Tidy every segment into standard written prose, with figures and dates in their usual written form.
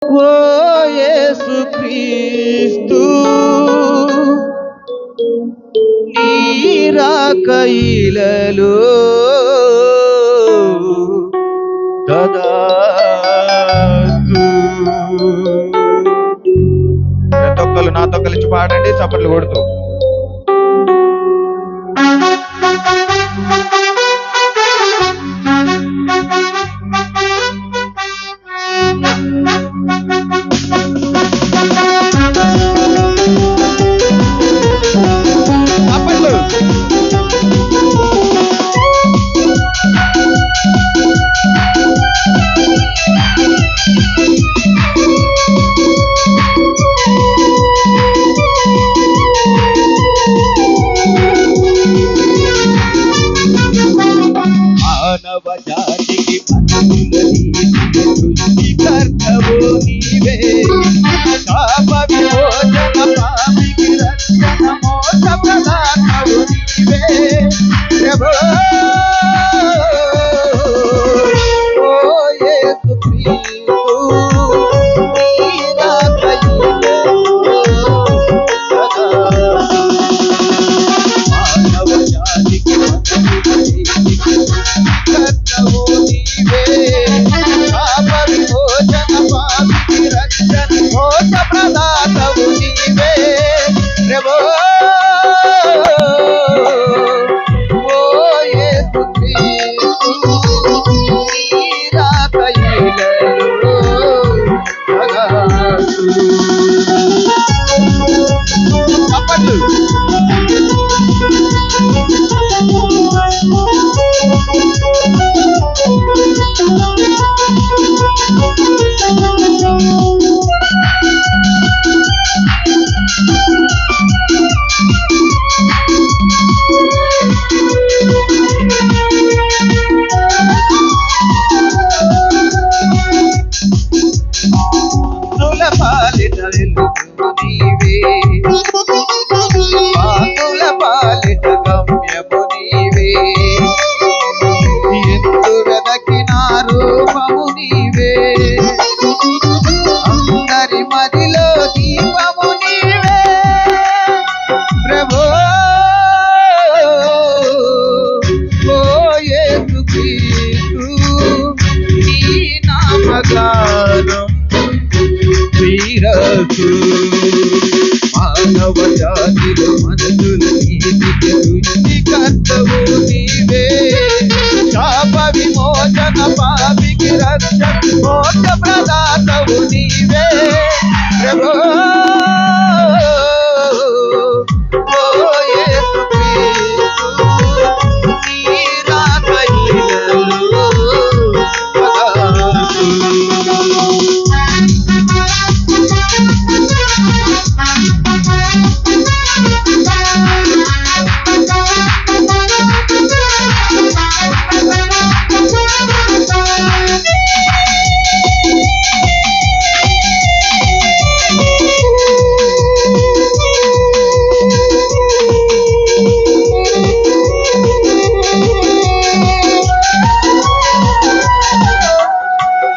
ఓ యేసుక్రీస్తు నీ రాకయిలలో తదాస్తు. తొక్కలు నాతో కలిసి పాడండి చప్పట్లు కొడుతూ. మానవ జాతికి సృష్టికర్తవు నీవే, శాప విమోచన పాపికి రక్షణ మోక్ష ప్రదాతవు నీవే ప్రభో. ఓ యేసుక్రీస్తు నీ రాకయిలలో మానవ జాతికి కర్తవు నీవే, శాప విమోచన పాపికి రక్షణ మోక్ష ప్రదాతవు నీవే ప్రభో. ఓ యేసుక్రీస్తు నీ రాకయిలలో తదాస్తు. చప్పట్లు. భక్తుల పాలిట వెలుగు నీవే, పాపుల పాలిట గమ్యము నీవే, ఎందు వెదకిన రూపము నీవే, అందరి మదిలో దీపము నీవే ప్రభో. ఓ యేసుక్రీస్తు నీ నామగానం వీరసు. మానవ జాతిలో మనసుల నీతికి సృష్టికర్తవు నీవే, శాప విమోచన పాపికి రక్షణ మోక్ష ప్రదాతవు నీవే ప్రభో. ఓ యేసుక్రీస్తు నీ రాకయిలలో తదాస్తు.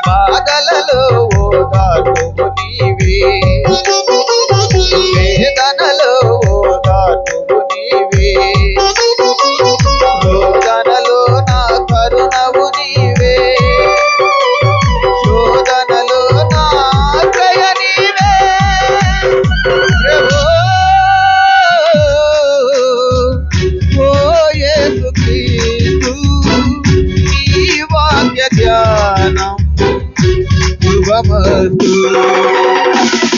బాధలలో ఓదార్పువు నీవే, వేదనలో ఓదార్పువు నీవే, రోదనలో నా కరుణవు నీవే, శోధనలో నా ఆశ్రయ నీవే ప్రభో. ఓ యేసుక్రీస్తు నీ వాక్య ధ్యానం శుభమస్తు.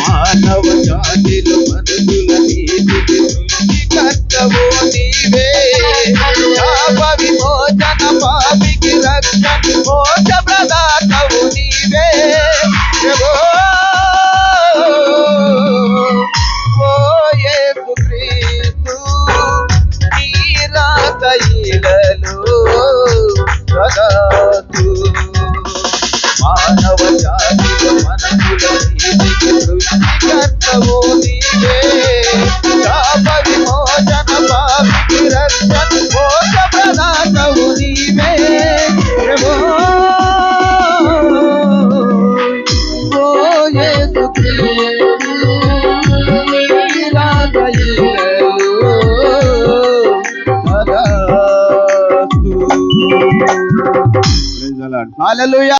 మానవ జాతిలో మనసుల నీతికి సృష్టికర్తవు నీవే, శాప విమోచన పాపికి రక్షణ మోక్ష ప్రదాతవు నీవే ప్రభో. ఓ యేసుక్రీస్తు నీ రాకయిలలో తదాస్తు. మానవ జాతిలో మనసుల నీతికి సృష్టికర్తవు నీవే, శాప విమోచన పాపికి రక్షణ మోక్ష ప్రదాతవు నీవే ప్రభో. ఓ హల్లెలూయా.